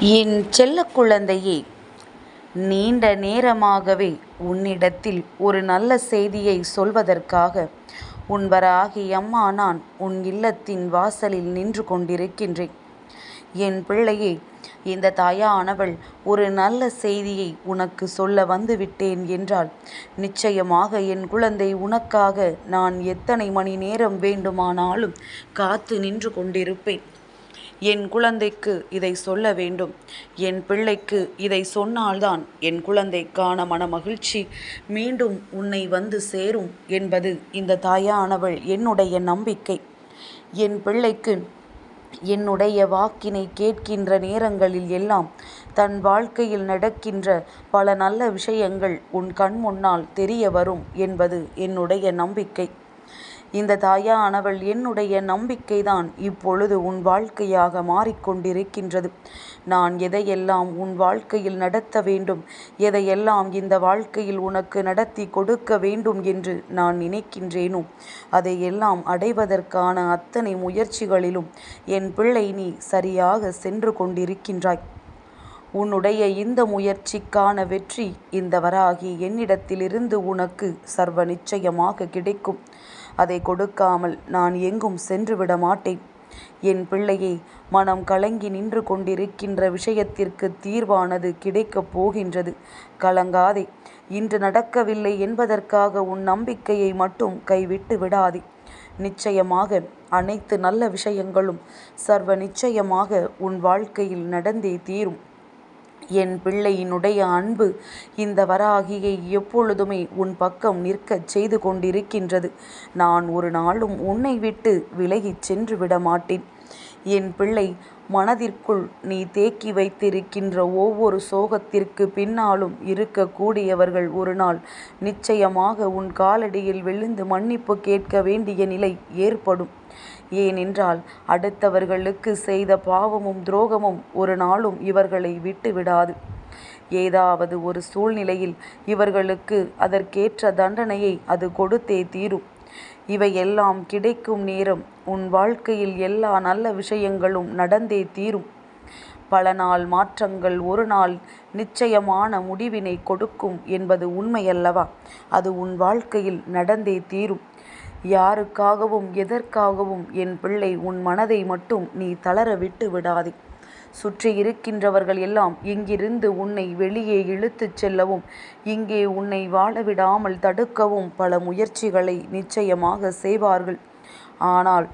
என் செல்ல குழந்தையே, நீண்ட நேரமாகவே உன்னிடத்தில் ஒரு நல்ல செய்தியை சொல்வதற்காக உன் வராகி அம்மா நான் உன் இல்லத்தின் வாசலில் நின்று கொண்டிருக்கின்றேன். என் பிள்ளையே, இந்த தாயானவள் ஒரு நல்ல செய்தியை உனக்கு சொல்ல வந்துவிட்டேன் என்றால் நிச்சயமாக என் குழந்தை உனக்காக நான் எத்தனை மணி நேரம் வேண்டுமானாலும் காத்து நின்று கொண்டிருப்பேன். என் குழந்தைக்கு இதை சொல்ல வேண்டும். என் பிள்ளைக்கு இதை சொன்னால்தான் என் குழந்தைக்கான மனமகிழ்ச்சி மீண்டும் உன்னை வந்து சேரும் என்பது இந்த தாயானவள் என்னுடைய நம்பிக்கை. என் பிள்ளைக்கு என்னுடைய வாக்கினை கேட்கின்ற நேரங்களில் எல்லாம் தன் வாழ்க்கையில் நடக்கின்ற பல நல்ல விஷயங்கள் உன் கண் முன்னால் தெரிய வரும் என்பது என்னுடைய நம்பிக்கை. இந்த தாயானவள் என்னுடைய நம்பிக்கைதான் இப்பொழுது உன் வாழ்க்கையாக மாறிக்கொண்டிருக்கின்றது. நான் எதையெல்லாம் உன் வாழ்க்கையில் நடத்த வேண்டும், எதையெல்லாம் இந்த வாழ்க்கையில் உனக்கு நடத்தி கொடுக்க வேண்டும் என்று நான் நினைக்கின்றேனோ அதையெல்லாம் அடைவதற்கான அத்தனை முயற்சிகளிலும் என் பிள்ளை நீ சரியாக சென்று கொண்டிருக்கின்றாய். உன்னுடைய இந்த முயற்சிக்கான வெற்றி இந்த வராகி என்னிடத்திலிருந்து உனக்கு சர்வ நிச்சயமாக கிடைக்கும். அதை கொடுக்காமல் நான் எங்கும் சென்று விட மாட்டேன். என் பிள்ளையை, மனம் கலங்கி நின்று கொண்டிருக்கின்ற விஷயத்திற்கு தீர்வானது கிடைக்கப் போகின்றது. கலங்காதே. இன்று நடக்கவில்லை என்பதற்காக உன் நம்பிக்கையை மட்டும் கைவிட்டு விடாதே. நிச்சயமாக அனைத்து நல்ல விஷயங்களும் சர்வ நிச்சயமாக உன் வாழ்க்கையில் நடந்தே தீரும். என் பிள்ளையினுடைய அன்பு இந்த வராகியை எப்பொழுதுமே உன் பக்கம் நிற்கச் செய்து கொண்டிருக்கின்றது. நான் ஒரு நாளும் உன்னை விட்டு விலகிச் சென்று விட மாட்டேன். என் பிள்ளை, மனதிற்குள் நீ தேக்கி வைத்திருக்கின்ற ஒவ்வொரு சோகத்திற்கு பின்னாலும் இருக்கக்கூடியவர்கள் ஒரு நாள் நிச்சயமாக உன் காலடியில் விழுந்து மன்னிப்பு கேட்க வேண்டிய நிலை ஏற்படும். ஏனென்றால் அடுத்தவர்களுக்கு செய்த பாவமும் துரோகமும் ஒரு நாளும் இவர்களை விட்டு விடாது. ஏதாவது ஒரு சூழ்நிலையில் இவர்களுக்கு அதற்கேற்ற தண்டனையை அது கொடுத்தே தீரும். இவையெல்லாம் கிடைக்கும் நேரம் உன் வாழ்க்கையில் எல்லா நல்ல விஷயங்களும் நடந்தே தீரும். பல நாள் மாற்றங்கள் ஒரு நாள் நிச்சயமான முடிவினை கொடுக்கும் என்பது உண்மையல்லவா? அது உன் வாழ்க்கையில் நடந்தே தீரும். யாருக்காகவும் எதற்காகவும் என் பிள்ளை உன் மனதை மட்டும் நீ தளர விட்டு விடாதே. சுற்றி இருக்கின்றவர்கள் எல்லாம் இங்கிருந்து உன்னை வெளியே இழுத்துச் செல்லவும் இங்கே உன்னை வாழவிடாமல் தடுக்கவும் பல முயற்சிகளை நிச்சயமாக செய்வார்கள். ஆனால்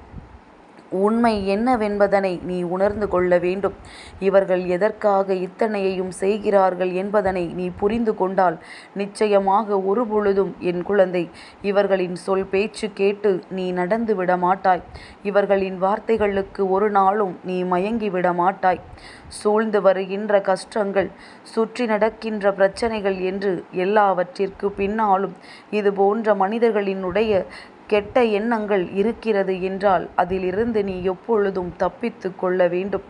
உண்மை என்னவென்பதனை நீ உணர்ந்து கொள்ள வேண்டும். இவர்கள் எதற்காக இத்தனையையும் செய்கிறார்கள் என்பதனை நீ புரிந்து கொண்டால் நிச்சயமாக ஒரு பொழுதும் என் குழந்தை இவர்களின் சொல் பேச்சு கேட்டு நீ நடந்து விட மாட்டாய். இவர்களின் வார்த்தைகளுக்கு ஒரு நாளும் நீ மயங்கி விட மாட்டாய். சூழ்ந்து வருகின்ற கஷ்டங்கள், சுற்றி நடக்கின்ற பிரச்சனைகள் என்று எல்லாவற்றிற்கு பின்னாலும் இது போன்ற மனிதர்களினுடைய கெட்ட எண்ணங்கள் இருக்கிறது என்றால் அதிலிருந்து நீ எப்பொழுதும் தப்பித்து கொள்ள வேண்டும்.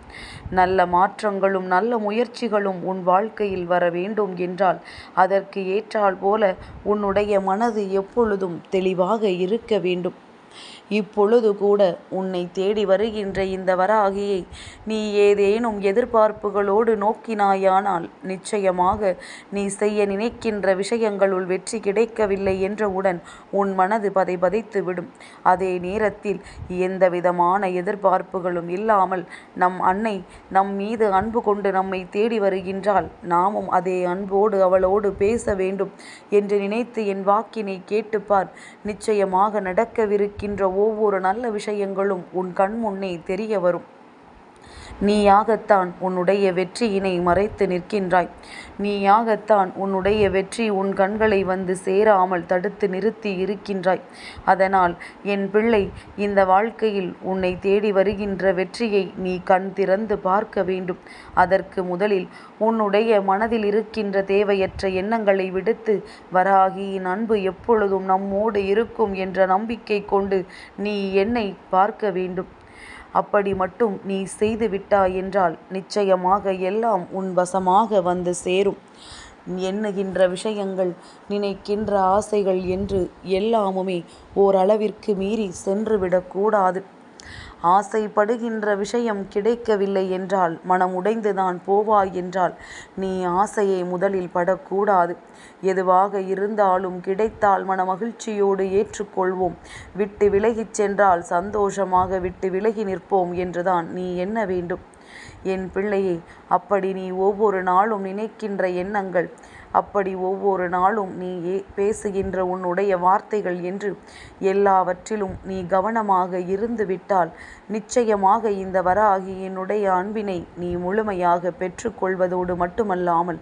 நல்ல மாற்றங்களும் நல்ல முயற்சிகளும் உன் வாழ்க்கையில் வர வேண்டும் என்றால் அதற்கு ஏற்றால் போல உன்னுடைய மனது எப்பொழுதும் தெளிவாக இருக்க வேண்டும். இப்பொழுது கூட உன்னை தேடி வருகின்ற இந்த வராகியை நீ ஏதேனும் எதிர்பார்ப்புகளோடு நோக்கினாயானால் நிச்சயமாக நீ செய்ய நினைக்கின்ற விஷயங்களுள் வெற்றி கிடைக்கவில்லை என்றவுடன் உன் மனது பதைபதைத்து விடும். அதே நேரத்தில் எந்த விதமான எதிர்பார்ப்புகளும் இல்லாமல் நம் அன்னை நம் மீது அன்பு கொண்டு நம்மை தேடி வருகின்றால் நாமும் அதே அன்போடு அவளோடு பேச வேண்டும் என்று நினைத்து என் வாக்கினை கேட்டுப்பார். நிச்சயமாக நடக்கவிருக்கின்ற ஒவ்வொரு நல்ல விஷயங்களும் உன் கண் முன்னே தெரிய வரும். நீயாகத்தான் உன்னுடைய வெற்றியினை மறைத்து நிற்கின்றாய். நீயாகத்தான் உன்னுடைய வெற்றி உன் கண்களை வந்து சேராமல் தடுத்து நிறுத்தி இருக்கின்றாய். அதனால் என் பிள்ளை, இந்த வாழ்க்கையில் உன்னை தேடி வருகின்ற வெற்றியை நீ கண் திறந்து பார்க்க வேண்டும். அதற்கு முதலில் உன்னுடைய மனதில் இருக்கின்ற தேவையற்ற எண்ணங்களை விடுத்து வராகியின் அன்பு எப்பொழுதும் நம்மோடு இருக்கும் என்ற நம்பிக்கை கொண்டு நீ என்னை பார்க்க வேண்டும். அப்படி மட்டும் நீ செய்து விட்டாய் என்றால் நிச்சயமாக எல்லாம் உன் வசமாக வந்து சேரும். எண்ணுகின்ற விஷயங்கள், நினைக்கின்ற ஆசைகள் என்று எல்லாமுமே ஓரளவிற்கு மீறி சென்று விடக்கூடாது. ஆசைப்படுகின்ற விஷயம் கிடைக்கவில்லை என்றால் மனம் உடைந்துதான் போவாய் என்றால் நீ ஆசையை முதலில் படக்கூடாது. எதுவாக இருந்தாலும் கிடைத்தால் மனமகிழ்ச்சியோடு ஏற்றுக்கொள்வோம். விட்டு விலகிச் சென்றால் சந்தோஷமாக விட்டு விலகி நிற்போம் என்றுதான் நீ எண்ண வேண்டும். என் பிள்ளையே, அப்படி நீ ஒவ்வொரு நாளும் நினைக்கின்ற எண்ணங்கள், அப்படி ஒவ்வொரு நாளும் நீ பேசுகின்ற உன்னுடைய வார்த்தைகள் என்று எல்லாவற்றிலும் நீ கவனமாக இருந்து விட்டால் நிச்சயமாக இந்த வராகி என்னுடைய அன்பினை நீ முழுமையாக பெற்றுக்கொள்வதோடு மட்டுமல்லாமல்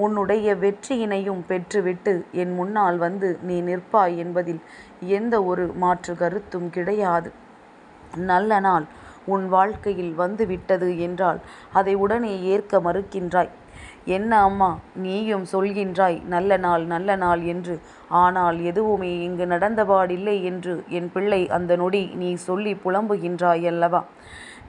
உன்னுடைய வெற்றியினையும் பெற்றுவிட்டு என் முன்னால் வந்து நீ நிற்பாய் என்பதில் எந்த ஒரு மாற்று கருத்தும் கிடையாது. நல்ல நாள் உன் வாழ்க்கையில் வந்துவிட்டது என்றால் அதை உடனே ஏற்க மறுக்கின்றாய். என்ன அம்மா, நீயும் சொல்கின்றாய் நல்ல நாள் நல்ல நாள் என்று, ஆனால் எதுவுமே இங்கு நடந்தபாடில்லை என்று என் பிள்ளை அந்த நொடி நீ சொல்லி புலம்புகின்றாய் அல்லவா?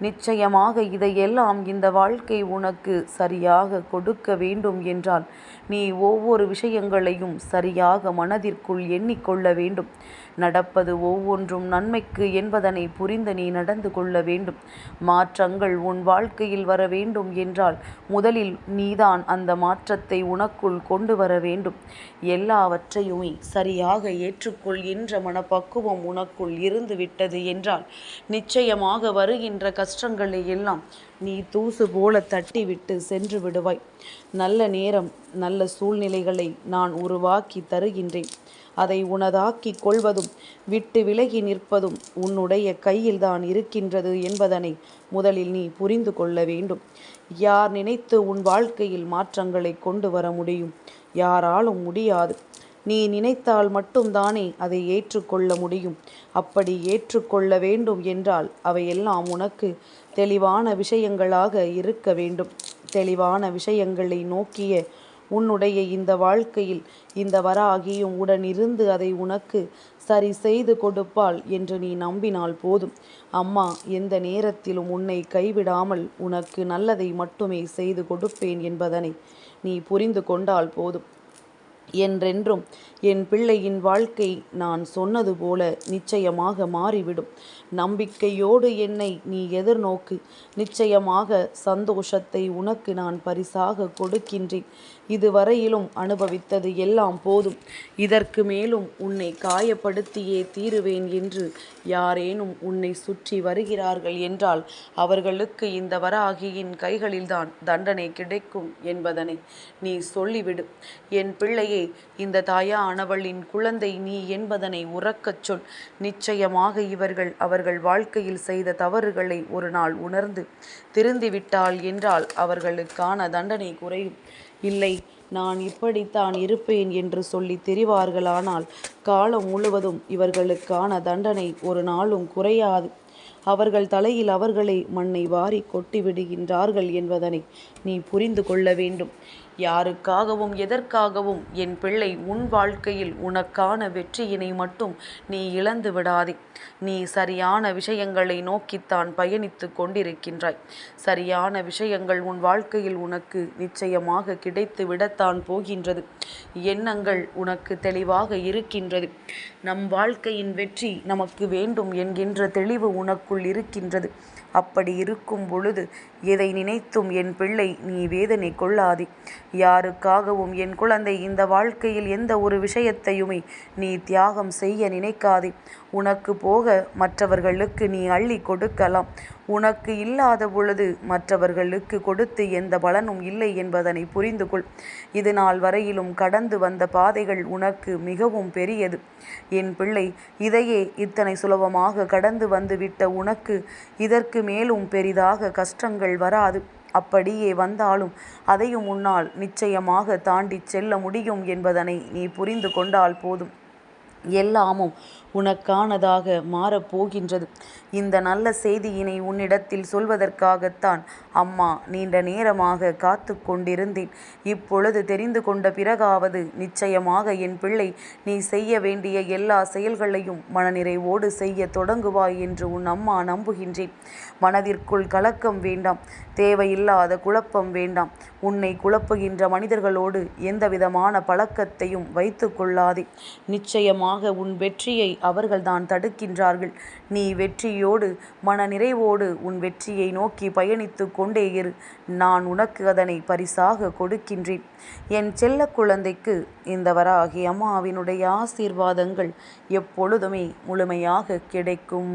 நிச்சயமாக இதையெல்லாம் இந்த வாழ்க்கை உனக்கு சரியாக கொடுக்க வேண்டும் என்றால் நீ ஒவ்வொரு விஷயங்களையும் சரியாக மனதிற்குள் எண்ணிக்கொள்ள வேண்டும். நடப்பது ஒவ்வொன்றும் நன்மைக்கு என்பதனை புரிந்து நீ நடந்து கொள்ள வேண்டும். மாற்றங்கள் உன் வாழ்க்கையில் வர வேண்டும் என்றால் முதலில் நீதான் அந்த மாற்றத்தை உனக்குள் கொண்டு வர வேண்டும். எல்லாவற்றையுமே சரியாக ஏற்றுக்கொள்கின்ற மனப்பக்குவம் உனக்குள் இருந்து விட்டது என்றால் நிச்சயமாக வருகின்ற கஷ்டங்களை எல்லாம் நீ தூசு போல தட்டிவிட்டு சென்று விடுவாய். நல்ல நேரம், நல்ல சூழ்நிலைகளை நான் உருவாக்கி தருகின்றேன். அதை உனதாக்கி கொள்வதும் விட்டு விலகி நிற்பதும் உன்னுடைய கையில்தான் இருக்கின்றது என்பதனை முதலில் நீ புரிந்து கொள்ள வேண்டும். யார் நினைத்து உன் வாழ்க்கையில் மாற்றங்களை கொண்டு வர முடியும்? யாராலும் முடியாது. நீ நினைத்தால் மட்டும்தானே அதை ஏற்றுக்கொள்ள முடியும். அப்படி ஏற்றுக்கொள்ள வேண்டும் என்றால் அவையெல்லாம் உனக்கு தெளிவான விஷயங்களாக இருக்க வேண்டும். தெளிவான விஷயங்களை நோக்கிய உன்னுடைய இந்த வாழ்க்கையில் இந்த வராகியும் உடனிருந்து அதை உனக்கு சரி செய்து கொடுப்பாள் என்று நீ நம்பினால் போதும். அம்மா எந்த நேரத்திலும் உன்னை கைவிடாமல் உனக்கு நல்லதை மட்டுமே செய்து கொடுப்பேன் என்பதனை நீ புரிந்து கொண்டால் போதும். என்றென்றும் என் பிள்ளையின் வாழ்க்கை நான் சொன்னது போல நிச்சயமாக மாறிவிடும். நம்பிக்கையோடு என்னை நீ எதிர்நோக்கு. நிச்சயமாக சந்தோஷத்தை உனக்கு நான் பரிசாக கொடுக்கின்றேன். இதுவரையிலும் அனுபவித்தது எல்லாம் போதும். இதற்கு மேலும் உன்னை காயப்படுத்தியே தீருவேன் என்று யாரேனும் உன்னை சுற்றி வருகிறார்கள் என்றால் அவர்களுக்கு இந்த வராகியின் கைகளில்தான் தண்டனை கிடைக்கும் என்பதனை நீ சொல்லிவிடு. என் பிள்ளையே, இந்த தாயானவளின் குழந்தை நீ என்பதனை உறக்கச் சொல். நிச்சயமாக இவர்கள் அவர்கள் வாழ்க்கையில் செய்த தவறுகளை ஒரு நாள் உணர்ந்து திருந்திவிட்டாள் என்றால் அவர்களுக்கான தண்டனை குறையும். இல்லை, நான் இப்படித்தான் இருப்பேன் என்று சொல்லி தெரிவார்களானால் காலம் முழுவதும் இவர்களுக்கான தண்டனை ஒரு நாளும் குறையாது. அவர்கள் தலையில் அவர்களை மண்ணை வாரி கொட்டி விடுகின்றார்கள் என்பதனை நீ புரிந்து கொள்ள வேண்டும். யாருக்காகவும் எதற்காகவும் என் பிள்ளை உன் வாழ்க்கையில் உனக்கான வெற்றியினை மட்டும் நீ இழந்து விடாதே. நீ சரியான விஷயங்களை நோக்கித்தான் பயணித்து கொண்டிருக்கின்றாய். சரியான விஷயங்கள் உன் வாழ்க்கையில் உனக்கு நிச்சயமாக கிடைத்து விடத்தான் போகின்றது. எண்ணங்கள் உனக்கு தெளிவாக இருக்கின்றது. நம் வாழ்க்கையின் வெற்றி நமக்கு வேண்டும் என்கின்ற தெளிவு உனக்குள் இருக்கின்றது. அப்படி இருக்கும் பொழுது எதை நினைத்தும் என் பிள்ளை நீ வேதனை கொள்ளாதே. யாருக்காகவும் என் குழந்தை இந்த வாழ்க்கையில் எந்த ஒரு விஷயத்தையுமே நீ தியாகம் செய்ய நினைக்காதே. உனக்கு போக மற்றவர்களுக்கு நீ அள்ளி கொடுக்கலாம். உனக்கு இல்லாத பொழுது மற்றவர்களுக்கு கொடுத்து எந்த பலனும் இல்லை என்பதனை புரிந்து கொள். இது நாள் வரையிலும் கடந்து வந்த பாதைகள் உனக்கு மிகவும் பெரியது. என் பிள்ளை, இதையே இத்தனை சுலபமாக கடந்து வந்து விட்ட உனக்கு இதற்கு மேலும் பெரிதாக கஷ்டங்கள் வராது. அப்படியே வந்தாலும் அதையும் உன்னால் நிச்சயமாக தாண்டி செல்ல முடியும் என்பதனை நீ புரிந்து கொண்டால் போதும். எல்லாமும் உனக்கானதாக மாறப்போகின்றது. இந்த நல்ல செய்தியினை உன்னிடத்தில் சொல்வதற்காகத்தான் அம்மா நீண்ட நேரமாக காத்து கொண்டிருந்தேன். இப்பொழுது தெரிந்து கொண்ட பிறகாவது நிச்சயமாக என் பிள்ளை நீ செய்ய வேண்டிய எல்லா செயல்களையும் மனநிறைவோடு செய்ய தொடங்குவாய் என்று உன் அம்மா நம்புகின்றேன். மனதிற்குள் கலக்கம் வேண்டாம். தேவையில்லாத குழப்பம் வேண்டாம். உன்னை குழப்புகின்ற மனிதர்களோடு எந்தவிதமான பழக்கத்தையும் வைத்து கொள்ளாதே. நிச்சயமாக உன் வெற்றியை அவர்கள்தான் தடுக்கின்றார்கள். நீ வெற்றியோடு மனநிறைவோடு உன் வெற்றியை நோக்கி பயணித்து கொண்டே இரு. நான் உனக்கு அதனை பரிசாக கொடுக்கின்றேன். என் செல்ல குழந்தைக்கு இந்த வராகி அம்மாவினுடைய ஆசீர்வாதங்கள் எப்பொழுதுமே முழுமையாக கிடைக்கும்.